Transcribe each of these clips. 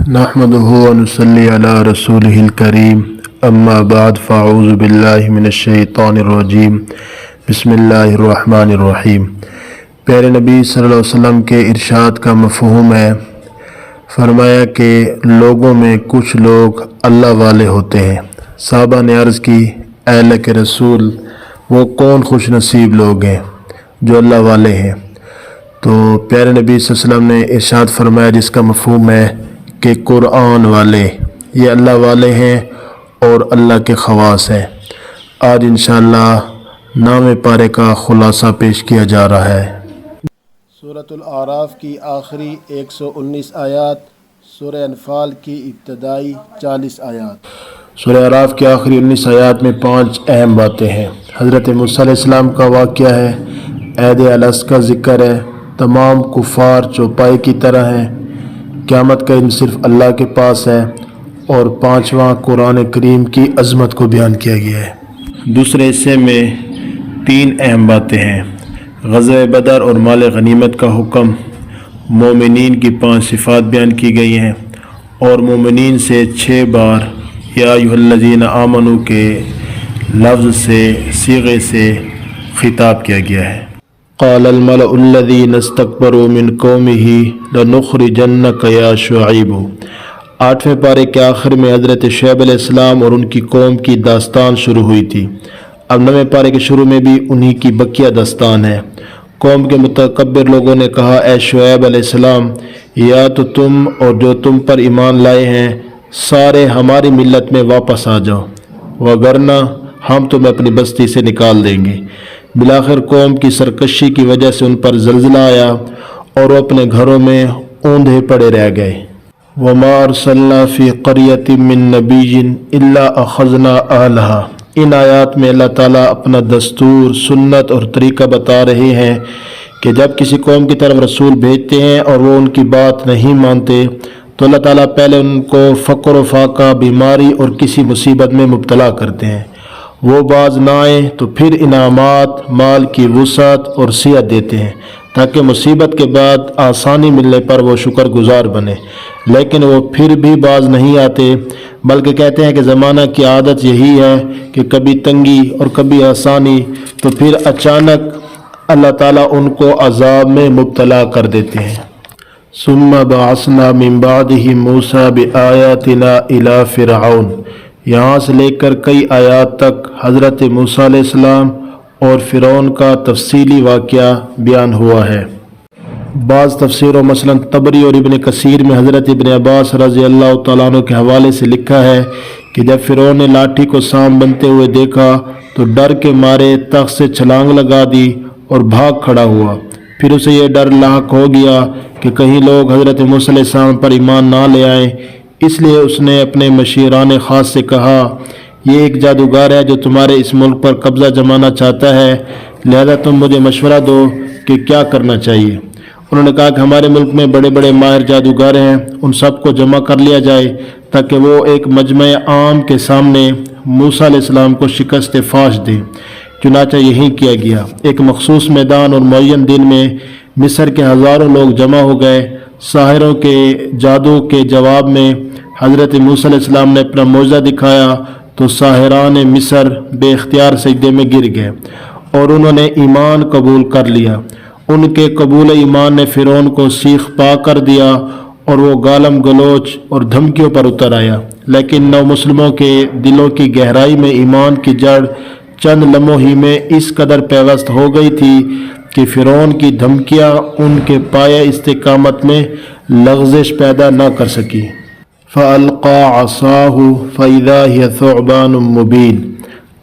نحمده ونصلي على رسوله الكريم اما بعد فاعوذ باللہ من الشیطان الرجیم بسم اللہ الرحمن الرحیم۔ پیارے نبی صلی اللہ علیہ وسلم کے ارشاد کا مفہوم ہے، فرمایا کہ لوگوں میں کچھ لوگ اللہ والے ہوتے ہیں۔ صحابہ نے عرض کی، اے اللہ کے رسول، وہ کون خوش نصیب لوگ ہیں جو اللہ والے ہیں؟ تو پیارے نبی صلی اللہ علیہ وسلم نے ارشاد فرمایا جس کا مفہوم ہے کہ قرآن والے یہ اللہ والے ہیں اور اللہ کے خواص ہیں۔ آج انشاءاللہ نام پارے کا خلاصہ پیش کیا جا رہا ہے۔ سورۃ الاعراف کی آخری 119 آیات، سورہ انفال کی ابتدائی 40 آیات۔ سورہ اعراف کی آخری 19 آیات میں 5 اہم باتیں ہیں۔ حضرت موسیٰ علیہ السلام کا واقعہ ہے، عید العصر کا ذکر ہے، تمام کفار چوپائے کی طرح ہیں، قیامت کا علم صرف اللہ کے پاس ہے، اور 5واں قرآن کریم کی عظمت کو بیان کیا گیا ہے۔ دوسرے حصے میں 3 اہم باتیں ہیں، غزوہ بدر اور مال غنیمت کا حکم، مومنین کی 5 صفات بیان کی گئی ہیں، اور مومنین سے 6 بار یا ایھا الذین آمنوا کے لفظ سے صیغے سے خطاب کیا گیا ہے۔ قال الملأ الذین استکبروا من قومہ لنخرجنک یا شعیب۔ 8ویں پارے کے آخر میں حضرت شعیب علیہ السلام اور ان کی قوم کی داستان شروع ہوئی تھی۔ اب 9ویں پارے کے شروع میں بھی انہی کی بقیہ داستان ہے۔ قوم کے متکبر لوگوں نے کہا، اے شعیب علیہ السلام، یا تو تم اور جو تم پر ایمان لائے ہیں سارے ہماری ملت میں واپس آ جاؤ، وگرنہ ہم تمہیں اپنی بستی سے نکال دیں گے۔ بالآخر قوم کی سرکشی کی وجہ سے ان پر زلزلہ آیا اور وہ اپنے گھروں میں اوندھے پڑے رہ گئے۔ وَمَا أَرْسَلْنَا فِي قَرْيَةٍ مِّن نَبِيٍّ إِلَّا أَخَذْنَا أَهْلَهَا۔ ان آیات میں اللہ تعالیٰ اپنا دستور، سنت اور طریقہ بتا رہے ہیں کہ جب کسی قوم کی طرف رسول بھیجتے ہیں اور وہ ان کی بات نہیں مانتے تو اللہ تعالیٰ پہلے ان کو فقر و فاقہ، بیماری اور کسی مصیبت میں مبتلا کرتے ہیں۔ وہ باز نہ آئیں تو پھر انعامات، مال کی وسعت اور صحت دیتے ہیں تاکہ مصیبت کے بعد آسانی ملنے پر وہ شکر گزار بنے، لیکن وہ پھر بھی باز نہیں آتے، بلکہ کہتے ہیں کہ زمانہ کی عادت یہی ہے کہ کبھی تنگی اور کبھی آسانی، تو پھر اچانک اللہ تعالیٰ ان کو عذاب میں مبتلا کر دیتے ہیں۔ ثم بعثنا من بعدہ موسیٰ بآیاتنا الی فرعون۔ یہاں سے لے کر کئی آیات تک حضرت موسیٰ علیہ السلام اور فرعون کا تفصیلی واقعہ بیان ہوا ہے۔ بعض تفسیروں مثلا طبری اور ابن کثیر میں حضرت ابن عباس رضی اللہ تعالیٰ عنہ کے حوالے سے لکھا ہے کہ جب فرعون نے لاٹھی کو سام بنتے ہوئے دیکھا تو ڈر کے مارے تخت سے چھلانگ لگا دی اور بھاگ کھڑا ہوا۔ پھر اسے یہ ڈر لاحق ہو گیا کہ کہیں لوگ حضرت موسیٰ علیہ السلام پر ایمان نہ لے آئیں، اس لیے اس نے اپنے مشیران خاص سے کہا، یہ ایک جادوگر ہے جو تمہارے اس ملک پر قبضہ جمانا چاہتا ہے، لہذا تم مجھے مشورہ دو کہ کیا کرنا چاہیے۔ انہوں نے کہا کہ ہمارے ملک میں بڑے بڑے ماہر جادوگر ہیں، ان سب کو جمع کر لیا جائے تاکہ وہ ایک مجمع عام کے سامنے موسیٰ علیہ السلام کو شکست فاش دیں۔ چنانچہ یہی کیا گیا۔ ایک مخصوص میدان اور معین دن میں مصر کے ہزاروں لوگ جمع ہو گئے۔ ساحروں کے جادو کے جواب میں حضرت موسیٰ علیہ السلام نے اپنا معجزہ دکھایا تو ساحران مصر بے اختیار سجدے میں گر گئے اور انہوں نے ایمان قبول کر لیا۔ ان کے قبول ایمان نے فرعون کو سیخ پا کر دیا اور وہ گالم گلوچ اور دھمکیوں پر اتر آیا، لیکن نو مسلموں کے دلوں کی گہرائی میں ایمان کی جڑ چند لمحوں ہی میں اس قدر پیوست ہو گئی تھی کہ فرعون کی دھمکیاں ان کے پایہ استقامت میں لغزش پیدا نہ کر سکی۔ فَأَلْقَى عَصَاهُ فَإِذَا هِيَ ثُعْبَانٌ مُّبِينٌ۔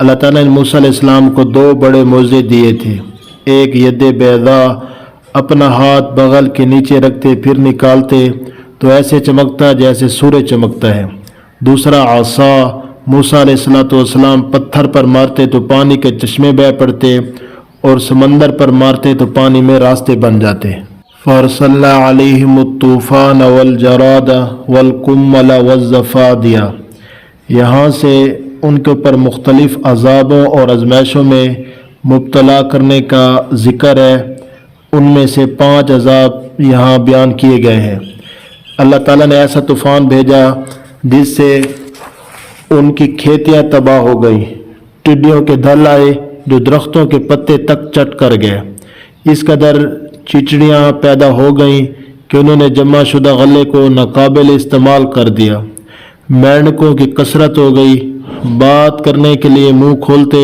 اللہ تعالیٰ نے موسیٰ علیہ السلام کو 2 بڑے معجزے دیے تھے۔ ایک ید بیضاء، اپنا ہاتھ بغل کے نیچے رکھتے پھر نکالتے تو ایسے چمکتا جیسے سورج چمکتا ہے۔ دوسرا عصا، موسیٰ علیہ السلام پتھر پر مارتے تو پانی کے چشمے بہہ پڑتے اور سمندر پر مارتے تو پانی میں راستے بن جاتے۔ فَأَرْسَلْنَا عَلَيْهِمُ الطُّوفَانَ وَالْجَرَادَ وَالْقُمَّلَ وَالضَّفَادِعَ۔ یہاں سے ان کے اوپر مختلف عذابوں اور آزمائشوں میں مبتلا کرنے کا ذکر ہے۔ ان میں سے 5 عذاب یہاں بیان کیے گئے ہیں۔ اللہ تعالیٰ نے ایسا طوفان بھیجا جس سے ان کی کھیتیاں تباہ ہو گئی، ٹڈیوں کے دھل آئے جو درختوں کے پتے تک چٹ کر گئے، اس قدر چچڑیاں پیدا ہو گئیں کہ انہوں نے جمع شدہ غلے کو ناقابل استعمال کر دیا، مینڈکوں کی کثرت ہو گئی، بات کرنے کے لیے منہ کھولتے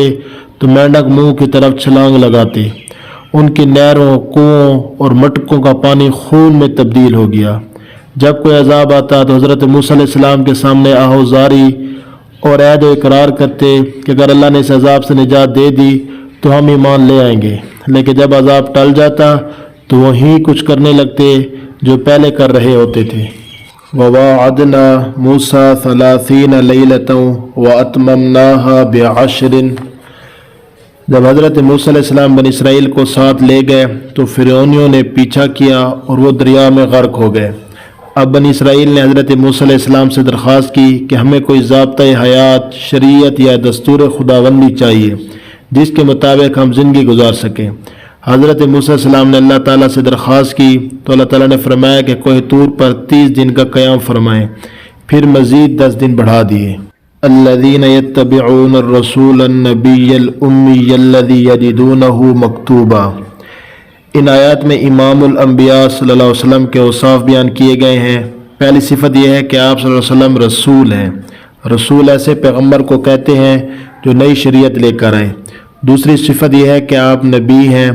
تو مینڈک منہ کی طرف چھلانگ لگاتے، ان کی نہروں، کنوؤں اور مٹکوں کا پانی خون میں تبدیل ہو گیا۔ جب کوئی عذاب آتا تو حضرت موسیٰ علیہ السلام کے سامنے آہوزاری اور عہد و اقرار کرتے کہ اگر اللہ نے اس عذاب سے نجات دے دی تو ہم ایمان لے آئیں گے، لیکن جب عذاب ٹل جاتا تو وہیں کچھ کرنے لگتے جو پہلے کر رہے ہوتے تھے۔ وَوَاعَدْنَا مُوسَىٰ 30 لَيْلَةً وَأَتْمَمْنَاهَا ب10۔ جب حضرت موسیٰ علیہ السلام بنی اسرائیل کو ساتھ لے گئے تو فرعونیوں نے پیچھا کیا اور وہ دریا میں غرق ہو گئے۔ اب بنی اسرائیل نے حضرت موسیٰ علیہ السلام سے درخواست کی کہ ہمیں کوئی ضابطۂ حیات، شریعت یا دستور خداوندی چاہیے جس کے مطابق ہم زندگی گزار سکیں۔ حضرت موسیٰ علیہ السلام نے اللہ تعالیٰ سے درخواست کی تو اللہ تعالیٰ نے فرمایا کہ کوہ طور پر 30 دن کا قیام فرمائیں، پھر مزید 10 دن بڑھا دیے۔ الذین یتبعون الرسول النبی الامی الذی یجدونہ مکتوبا۔ ان آیات میں امام الانبیاء صلی اللہ علیہ وسلم کے اوصاف بیان کیے گئے ہیں۔ پہلی صفت یہ ہے کہ آپ صلی اللہ علیہ وسلم رسول ہیں۔ رسول ایسے پیغمبر کو کہتے ہیں جو نئی شریعت لے کر آئے۔ دوسری صفت یہ ہے کہ آپ نبی ہیں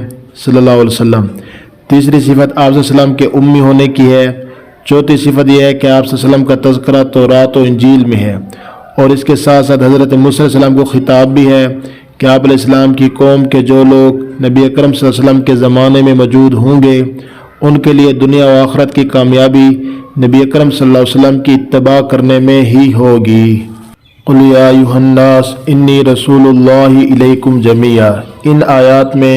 صلی اللہ علیہ وسلم۔ تیسری صفت آپ صلی اللہ علیہ وسلم کے امی ہونے کی ہے۔ چوتھی صفت یہ ہے کہ آپ صلی اللہ علیہ وسلم کا تذکرہ تورات و انجیل میں ہے، اور اس کے ساتھ ساتھ حضرت موسیٰ علیہ السلام کو خطاب بھی ہے کہ آپ علیہ السلام کی قوم کے جو لوگ نبی اکرم صلی اللہ علیہ وسلم کے زمانے میں موجود ہوں گے ان کے لیے دنیا و آخرت کی کامیابی نبی اکرم صلی اللہ علیہ وسلم کی اتباع کرنے میں ہی ہوگی۔ قُلْ يَا أَيُّهَا النَّاسُ إِنِّي رَسُولُ اللَّهِ إِلَيْكُمْ جَمِيعًا۔ ان آیات میں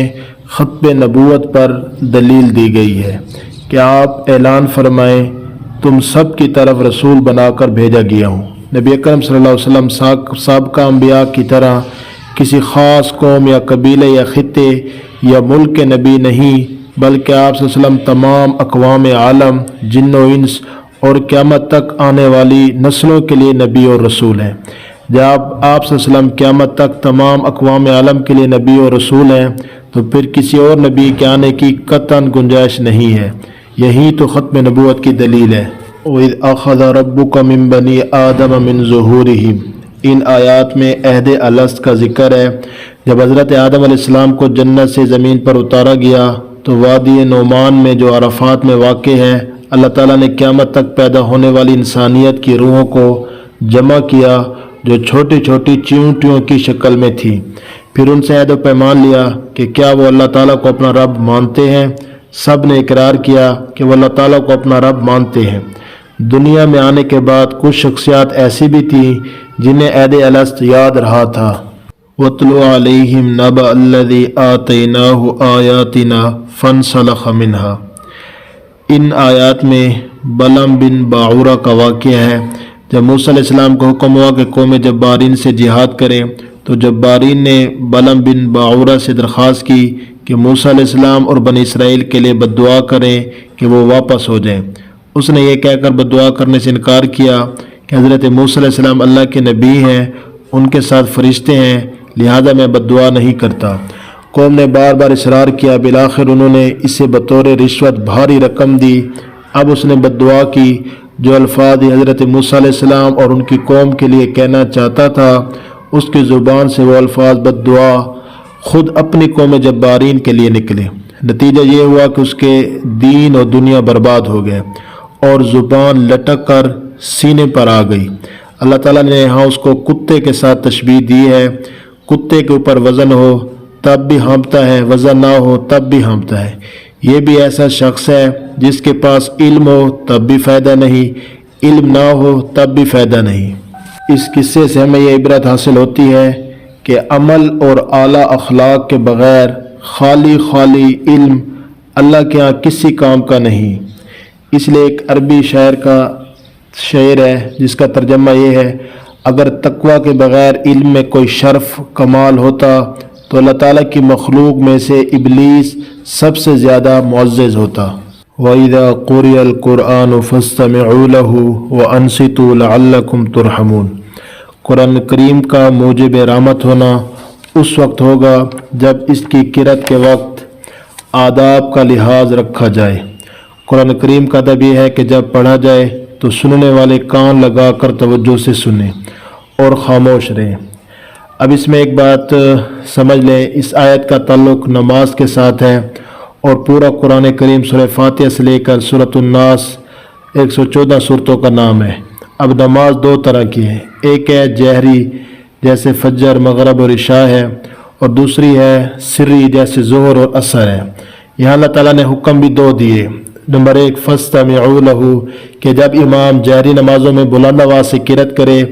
ختم نبوت پر دلیل دی گئی ہے کہ آپ اعلان فرمائیں تم سب کی طرف رسول بنا کر بھیجا گیا ہوں۔ نبی اکرم صلی اللہ علیہ وسلم سابقہ انبیاء کی طرح کسی خاص قوم یا قبیلے یا خطے یا ملک کے نبی نہیں، بلکہ آپ صلی اللہ علیہ وسلم تمام اقوام عالم، جن و انس اور قیامت تک آنے والی نسلوں کے لیے نبی اور رسول ہیں۔ جب آپ صلی اللہ علیہ وسلم قیامت تک تمام اقوام عالم کے لیے نبی اور رسول ہیں تو پھر کسی اور نبی کے آنے کی قطعاً گنجائش نہیں ہے۔ یہی تو ختم نبوت کی دلیل ہے۔ وَإِذْ أَخَذَ رَبُّكَ مِن بَنِي آدَمَ مِن ظُهُورِهِمْ۔ ان آیات میں عہد الست کا ذکر ہے۔ جب حضرت آدم علیہ السلام کو جنت سے زمین پر اتارا گیا تو وادی نعمان میں جو عرفات میں واقع ہے، اللہ تعالیٰ نے قیامت تک پیدا ہونے والی انسانیت کی روحوں کو جمع کیا جو چھوٹی چھوٹی چیونٹیوں کی شکل میں تھی۔ پھر ان سے عہد و پیمان لیا کہ کیا وہ اللہ تعالیٰ کو اپنا رب مانتے ہیں؟ سب نے اقرار کیا کہ وہ اللہ تعالیٰ کو اپنا رب مانتے ہیں۔ دنیا میں آنے کے بعد کچھ شخصیات ایسی بھی تھیں جنہیں عہد الست یاد رہا تھا۔ وَاتْلُ عَلَيْهِمْ نَبَأَ الَّذِي آتَيْنَاهُ آيَاتِنَا فَانْسَلَخَ مِنْهَا۔ ان آیات میں بلعم بن باعورہ کا واقعہ ہے۔ جب موسیٰ علیہ السلام کو حکم ہوا کہ قوم جبارین سے جہاد کریں تو جبارین نے بلعم بن باعورہ سے درخواست کی کہ موسیٰ علیہ السلام اور بنی اسرائیل کے لیے بد دعا کریں کہ وہ واپس ہو جائیں۔ اس نے یہ کہہ کر بد دعا کرنے سے انکار کیا کہ حضرت موسیٰ علیہ السلام اللہ کے نبی ہیں، ان کے ساتھ فرشتے ہیں، لہذا میں بد دعا نہیں کرتا۔ قوم نے بار بار اصرار کیا، بالآخر انہوں نے اسے بطور رشوت بھاری رقم دی۔ اب اس نے بد دعا کی۔ جو الفاظ حضرت موسیٰ علیہ السلام اور ان کی قوم کے لیے کہنا چاہتا تھا، اس کی زبان سے وہ الفاظ بد دعا خود اپنی قوم جبارین کے لیے نکلے۔ نتیجہ یہ ہوا کہ اس کے دین اور دنیا برباد ہو گئے اور زبان لٹک کر سینے پر آ گئی۔ اللہ تعالیٰ نے یہاں اس کو کتے کے ساتھ تشبیہ دی ہے۔ کتے کے اوپر وزن ہو تب بھی ہانپتا ہے، وزن نہ ہو تب بھی ہانپتا ہے۔ یہ بھی ایسا شخص ہے جس کے پاس علم ہو تب بھی فائدہ نہیں، علم نہ ہو تب بھی فائدہ نہیں۔ اس قصے سے ہمیں یہ عبرت حاصل ہوتی ہے کہ عمل اور اعلیٰ اخلاق کے بغیر خالی علم اللہ کے ہاں کسی کام کا نہیں۔ اس لیے ایک عربی شاعر کا شعر ہے جس کا ترجمہ یہ ہے، اگر تقوی کے بغیر علم میں کوئی شرف کمال ہوتا تو اللہ تعالیٰ کی مخلوق میں سے ابلیس سب سے زیادہ معزز ہوتا۔ وَإِذَا قُرِئَ الْقُرْآنُ فَاسْتَمِعُوا لَهُ وَأَنصِتُوا لَعَلَّكُمْ تُرْحَمُونَ۔ قرآن کریم کا موجب رحمت ہونا اس وقت ہوگا جب اس کی قرأت کے وقت آداب کا لحاظ رکھا جائے۔ قرآن کریم کا ادب یہ ہے کہ جب پڑھا جائے تو سننے والے کان لگا کر توجہ سے سنیں اور خاموش رہیں۔ اب اس میں ایک بات سمجھ لیں، اس آیت کا تعلق نماز کے ساتھ ہے اور پورا قرآن کریم سورہ فاتحہ سے لے کر سورۃ الناس 114 صورتوں کا نام ہے۔ اب نماز دو طرح کی ہے، ایک ہے جہری جیسے فجر، مغرب اور عشاء ہے، اور دوسری ہے سری جیسے ظہر اور عصر ہے۔ یہاں اللہ تعالیٰ نے حکم بھی دو دیے۔ نمبر 1 فاستمعوا لہ کہ جب امام جہری نمازوں میں بلند آواز سے قرأت کرے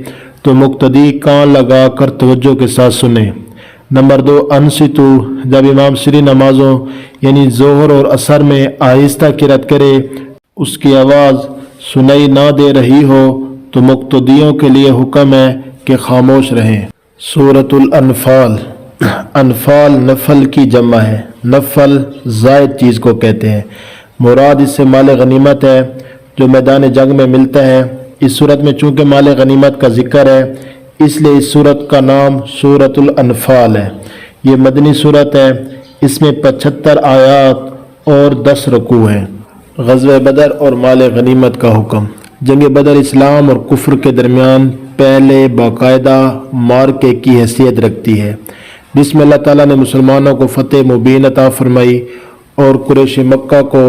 تو مقتدی کان لگا کر توجہ کے ساتھ سنیں۔ نمبر 2 انصتوا جب امام سری نمازوں یعنی ظہر اور عصر میں آہستہ قرأت کرے، اس کی آواز سنائی نہ دے رہی ہو تو مقتدیوں کے لیے حکم ہے کہ خاموش رہیں۔ سورۃ الانفال، انفال نفل کی جمع ہے، نفل زائد چیز کو کہتے ہیں، مراد اس سے مال غنیمت ہے جو میدان جنگ میں ملتا ہے۔ اس صورت میں چونکہ مال غنیمت کا ذکر ہے اس لیے اس صورت کا نام سورۃ الانفال ہے۔ یہ مدنی صورت ہے، اس میں 75 آیات اور 10 رکوع ہیں۔ غزوہ بدر اور مال غنیمت کا حکم۔ جنگ بدر اسلام اور کفر کے درمیان پہلے باقاعدہ مارکے کی حیثیت رکھتی ہے، جس میں اللہ تعالیٰ نے مسلمانوں کو فتح مبین عطا فرمائی اور قریش مکہ کو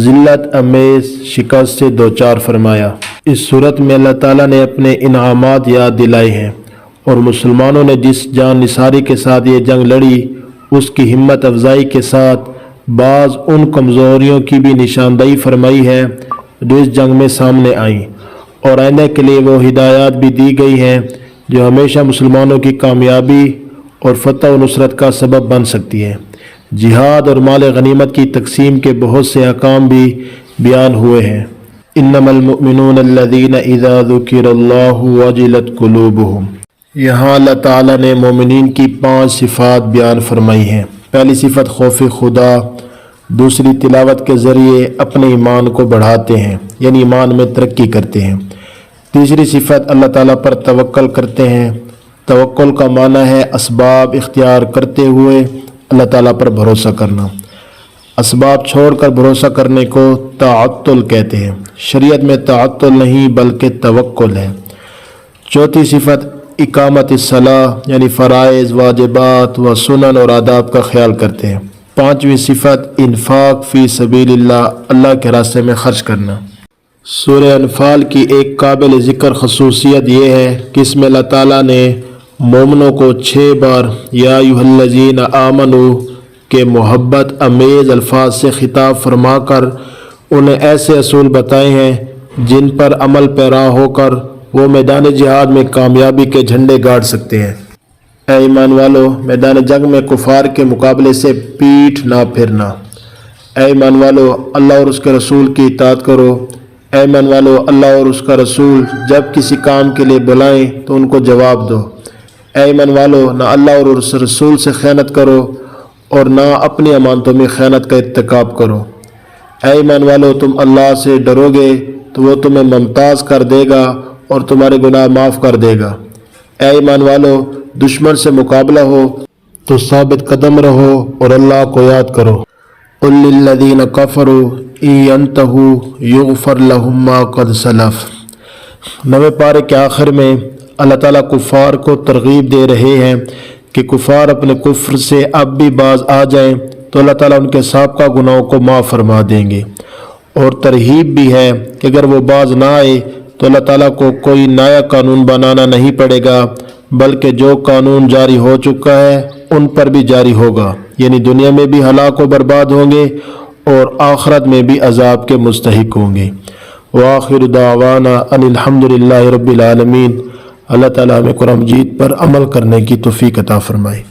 ذلت امیز شکست سے دوچار فرمایا۔ اس صورت میں اللہ تعالیٰ نے اپنے انعامات یاد دلائے ہیں اور مسلمانوں نے جس جان نثاری کے ساتھ یہ جنگ لڑی اس کی ہمت افزائی کے ساتھ بعض ان کمزوریوں کی بھی نشاندہی فرمائی ہے جو اس جنگ میں سامنے آئیں، اور آئندہ کے لیے وہ ہدایات بھی دی گئی ہیں جو ہمیشہ مسلمانوں کی کامیابی اور فتح و نصرت کا سبب بن سکتی ہے۔ جہاد اور مال غنیمت کی تقسیم کے بہت سے احکام بھی بیان ہوئے ہیں۔ انما المؤمنون الذین اذا ذکر اللہ وجلت قلوبہم۔ یہاں اللہ تعالیٰ نے مومنین کی 5 صفات بیان فرمائی ہیں۔ پہلی صفت خوف خدا، دوسری تلاوت کے ذریعے اپنے ایمان کو بڑھاتے ہیں یعنی ایمان میں ترقی کرتے ہیں۔ تیسری صفت اللہ تعالیٰ پر توکل کرتے ہیں۔ توکل کا معنی ہے اسباب اختیار کرتے ہوئے اللہ تعالیٰ پر بھروسہ کرنا۔ اسباب چھوڑ کر بھروسہ کرنے کو تعطل کہتے ہیں۔ شریعت میں تعطل نہیں بلکہ توکل ہے۔ چوتھی صفت اقامت الصلاۃ یعنی فرائض، واجبات و سنن اور آداب کا خیال کرتے ہیں۔ پانچویں صفت انفاق فی سبیل اللہ، اللہ کے راستے میں خرچ کرنا۔ سورہ انفال کی ایک قابل ذکر خصوصیت یہ ہے کہ اس میں اللہ تعالیٰ نے مومنوں کو 6 بار یا ایھا الذین آمنوا کے محبت امیز الفاظ سے خطاب فرما کر انہیں ایسے اصول بتائے ہیں جن پر عمل پیرا ہو کر وہ میدان جہاد میں کامیابی کے جھنڈے گاڑ سکتے ہیں۔ اے ایمان والو، میدان جنگ میں کفار کے مقابلے سے پیٹھ نہ پھرنا۔ اے ایمان والو، اللہ اور اس کے رسول کی اطاعت کرو۔ اے ایمان والو، اللہ اور اس کا رسول جب کسی کام کے لیے بلائیں تو ان کو جواب دو۔ اے ایمان والو، نہ اللہ اور اس رسول سے خیانت کرو اور نہ اپنی امانتوں میں خیانت کا ارتکاب کرو۔ اے ایمان والو، تم اللہ سے ڈرو گے تو وہ تمہیں ممتاز کر دے گا اور تمہارے گناہ معاف کر دے گا۔ اے ایمان والو، دشمن سے مقابلہ ہو تو ثابت قدم رہو اور اللہ کو یاد کرو۔ قل للذین کفروا ان ینتہوا یغفر لہم ما قد سلف۔ 9ویں پارے کے آخر میں اللہ تعالیٰ کفار کو ترغیب دے رہے ہیں کہ کفار اپنے کفر سے اب بھی باز آ جائیں تو اللہ تعالیٰ ان کے سابقہ گناہوں کو معاف فرما دیں گے، اور ترہیب بھی ہے کہ اگر وہ باز نہ آئے تو اللہ تعالیٰ کو کوئی نیا قانون بنانا نہیں پڑے گا بلکہ جو قانون جاری ہو چکا ہے ان پر بھی جاری ہوگا، یعنی دنیا میں بھی ہلاک و برباد ہوں گے اور آخرت میں بھی عذاب کے مستحق ہوں گے۔ وآخر دعوانا ان الحمدللہ رب العالمین۔ اللہ تعالیٰ ہمیں قرآن مجید پر عمل کرنے کی توفیق عطا فرمائے۔